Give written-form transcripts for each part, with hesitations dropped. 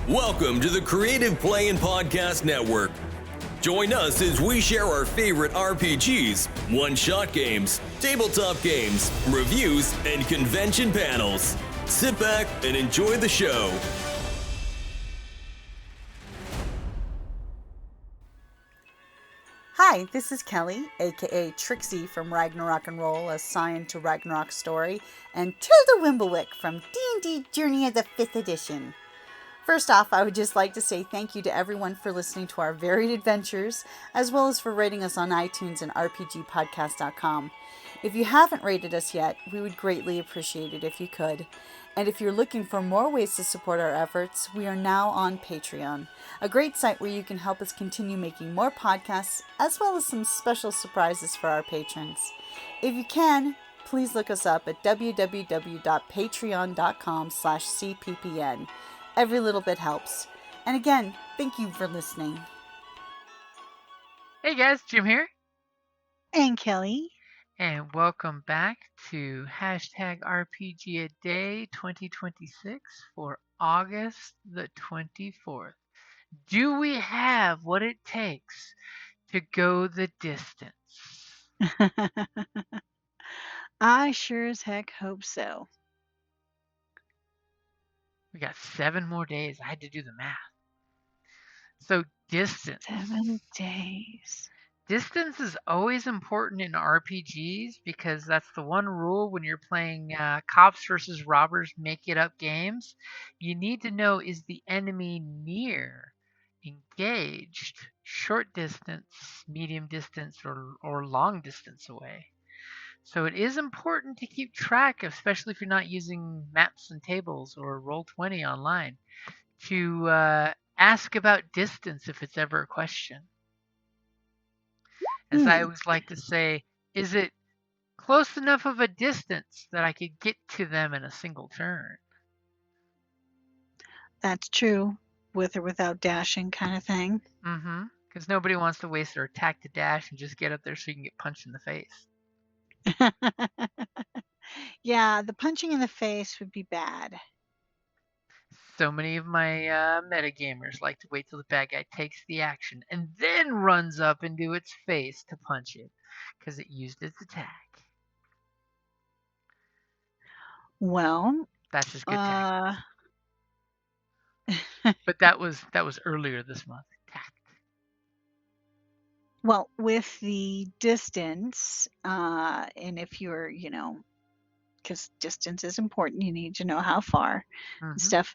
Welcome to the Creative Play and Podcast Network. Join us as we share our favorite RPGs, one-shot games, tabletop games, reviews, and convention panels. Sit back and enjoy the show. Hi, this is Kelly, aka Trixie from Ragnarok and Roll, assigned to Ragnarok Story, and Tilda Wimblewick from D&D Journey of the 5th Edition. First off, I would just like to say thank you to everyone for listening to our varied adventures, as well as for rating us on iTunes and RPGpodcast.com. If you haven't rated us yet, we would greatly appreciate it if you could. And if you're looking for more ways to support our efforts, we are now on Patreon, a great site where you can help us continue making more podcasts, as well as some special surprises for our patrons. If you can, please look us up at www.patreon.com/cppn. Every little bit helps. And again, thank you for listening. Hey guys, Jim here. And Kelly. And welcome back to #RPGaDAY2026 for August the 24th. Do we have what it takes to go the distance? I sure as heck hope so. We got 7 more days. I had to do the math. So distance. 7 days. Distance is always important in RPGs because that's the one rule when you're playing cops versus robbers make it up games. You need to know, is the enemy near, engaged, short distance, medium distance, or long distance away. So it is important to keep track, especially if you're not using maps and tables or Roll20 online, to ask about distance if it's ever a question. As I always like to say, is it close enough of a distance that I could get to them in a single turn? That's true, with or without dashing kind of thing. Mm-hmm. Because nobody wants to waste their attack to dash and just get up there so you can get punched in the face. Yeah, the punching in the face would be bad. So many of my metagamers like to wait till the bad guy takes the action and then runs up into its face to punch it because it used its attack. Well, that's just good tactics. But that was earlier this month. Well, with the distance, and if you're, because distance is important, you need to know how far and stuff.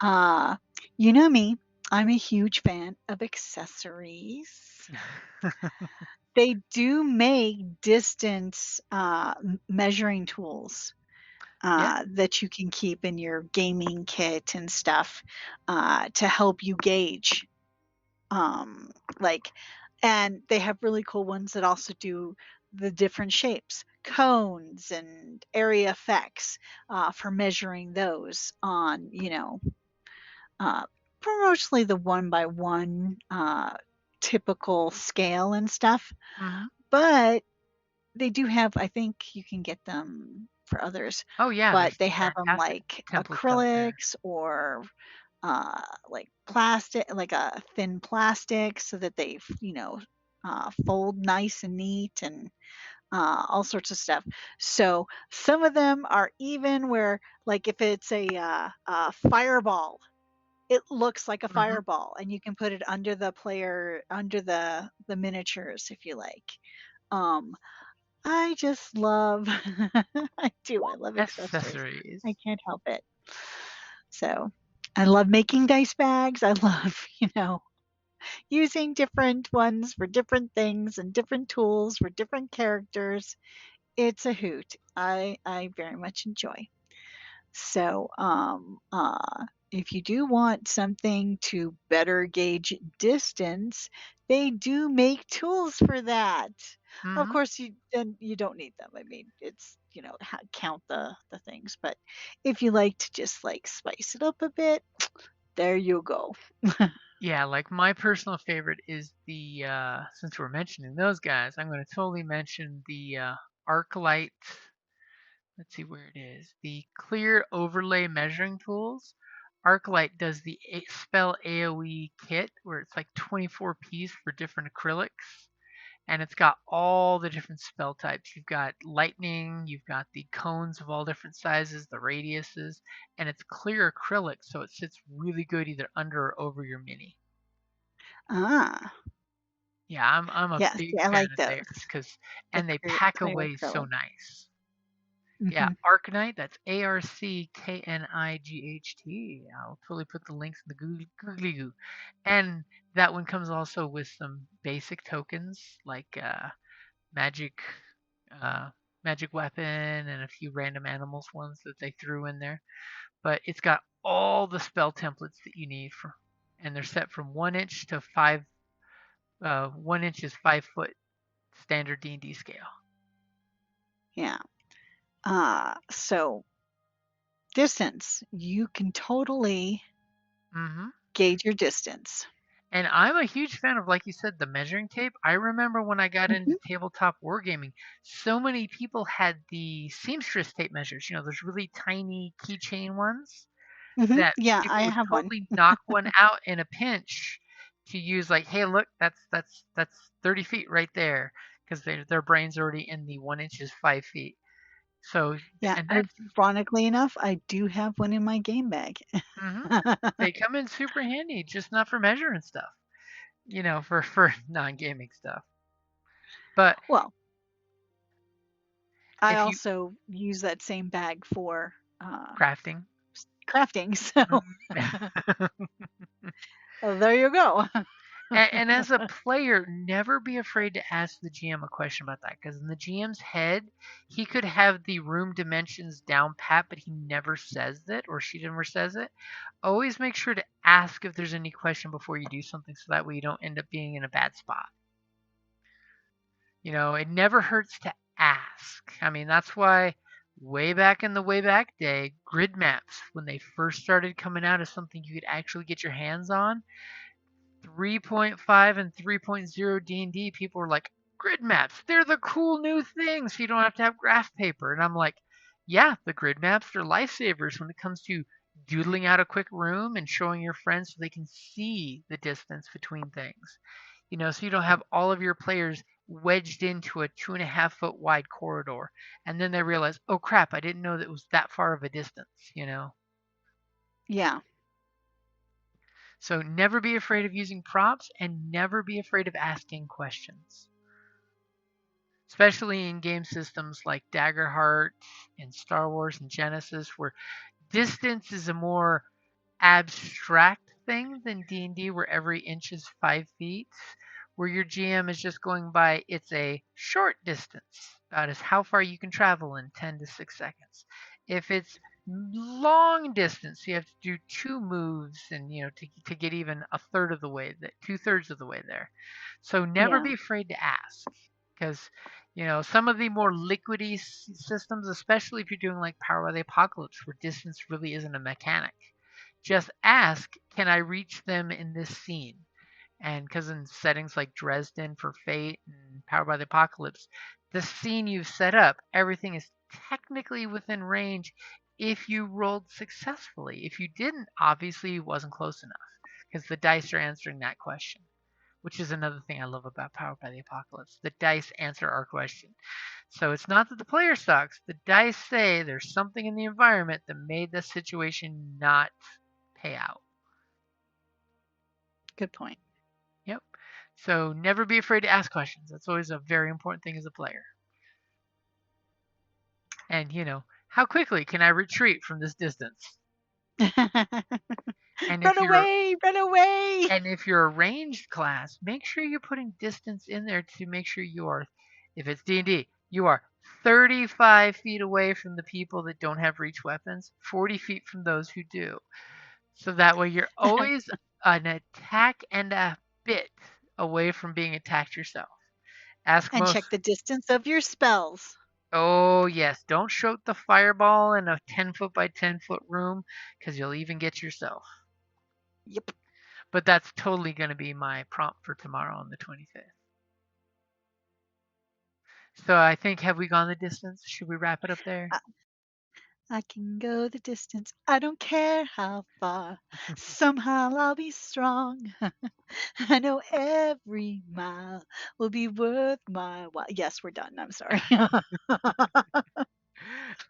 You know me, I'm a huge fan of accessories. They do make distance measuring tools that you can keep in your gaming kit and stuff to help you gauge. And they have really cool ones that also do the different shapes, cones and area effects for measuring those on, mostly the 1x1 typical scale and stuff. But they do have, I think you can get them for others. Oh yeah, but they have them like acrylics or like plastic, like a thin plastic, so that they, fold nice and neat and all sorts of stuff. So some of them are even where, like, if it's a fireball, it looks like a fireball, and you can put it under the player, under the miniatures if you like. I just love, I love accessories. I can't help it. So I love making dice bags. I love, using different ones for different things and different tools for different characters. It's a hoot. I very much enjoy. So, if you do want something to better gauge distance, they do make tools for that. Of course, you don't need them. I mean, it's, count the things. But if you like to just like spice it up a bit, there you go. Yeah, like my personal favorite is the, since we're mentioning those guys, I'm going to totally mention the Arcknight, let's see where it is, the clear overlay measuring tools Arcklight does the spell AoE kit where it's like 24 pieces for different acrylics, and it's got all the different spell types. You've got lightning, you've got the cones of all different sizes, the radiuses, and it's clear acrylic, so it sits really good either under or over your mini. Ah. Yeah, I'm a Yes, big yeah, I fan like of those. theirs The and they clear, pack clear away so acrylic. nice. Yeah, Mhm. Arcknight, that's ARCKNIGHT. I'll totally put the links in the googly goo. And that one comes also with some basic tokens like magic uh, magic weapon and a few random animals ones that they threw in there. But it's got all the spell templates that you need for, and they're set from 1 inch to 5. 1 inch is 5 foot standard D&D scale. Yeah. So distance, you can totally gauge your distance. And I'm a huge fan of, like you said, the measuring tape. I remember when I got into tabletop wargaming, so many people had the seamstress tape measures. You know, those really tiny keychain ones that Yeah, I people would have one. totally knock one out in a pinch to use. Like, hey, look, that's 30 feet right there, because their brain's already in the 1 inch is 5 feet. So, Yeah, and that's ironically enough, I do have one in my game bag. they come in super handy, just not for measuring stuff. You know, for non-gaming stuff. But Well, I if you also use that same bag for crafting, crafting, so and, there you go. and as a player, never be afraid to ask the GM a question about that, because in the GM's head, he could have the room dimensions down pat, but he never says it, or she never says it. Always make sure to ask if there's any question before you do something, so that way you don't end up being in a bad spot. You know, it never hurts to ask. I mean, that's why way back in the way back day, grid maps, when they first started coming out as something you could actually get your hands on, 3.5 and 3.0 D&D, people were like, grid maps, they're the cool new things, so you don't have to have graph paper. And I'm like, yeah, the grid maps are lifesavers when it comes to doodling out a quick room and showing your friends so they can see the distance between things. You know, so you don't have all of your players wedged into a 2.5 foot wide corridor. And then they realize, oh crap, I didn't know that it was that far of a distance, you know? Yeah. So never be afraid of using props and never be afraid of asking questions. Especially in game systems like Daggerheart and Star Wars and Genesis, where distance is a more abstract thing than D&D, where every inch is 5 feet, where your GM is just going by, it's a short distance, about as how far you can travel in 10 to 6 seconds. If it's long distance, you have to do 2 moves, and you know, to get even a third of the way, 2/3 of the way there. So never be afraid to ask, because you know, some of the more liquidy systems, especially if you're doing like Power by the Apocalypse, where distance really isn't a mechanic, just ask, can I reach them in this scene? And because in settings like Dresden for Fate and Power by the Apocalypse, the scene you've set up, everything is technically within range if you rolled successfully. If you didn't, obviously it wasn't close enough, because the dice are answering that question, which is another thing I love about Power by the Apocalypse. The dice answer our question. So it's not that the player sucks. The dice say there's something in the environment that made the situation not pay out. Good point. Yep. So never be afraid to ask questions. That's always a very important thing as a player. And, you know, how quickly can I retreat from this distance? And Run away! Run away! And if you're a ranged class, make sure you're putting distance in there to make sure you are, if it's D&D, you are 35 feet away from the people that don't have reach weapons, 40 feet from those who do. So that way you're always an attack and a bit away from being attacked yourself. And check the distance of your spells. Oh, yes. Don't shoot the fireball in a 10-foot by 10-foot room, because you'll even get yourself. Yep. But that's totally going to be my prompt for tomorrow on the 25th. So I think, have we gone the distance? Should we wrap it up there? I can go the distance. I don't care how far. Somehow I'll be strong. I know every mile will be worth my while. Yes, we're done. I'm sorry.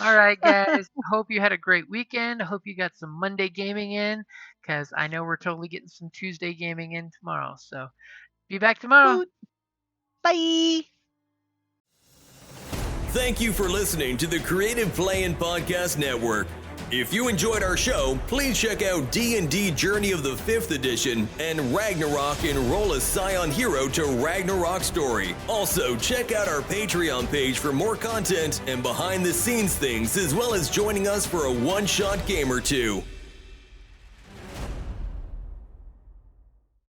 All right, guys. Hope you had a great weekend. I hope you got some Monday gaming in, because I know we're totally getting some Tuesday gaming in tomorrow. So be back tomorrow. Bye. Thank you for listening to the Creative Play-In Podcast Network. If you enjoyed our show, please check out D&D Journey of the 5th Edition and Ragnarok Enroll a Scion Hero to Ragnarok Story. Also, check out our Patreon page for more content and behind-the-scenes things, as well as joining us for a one-shot game or two.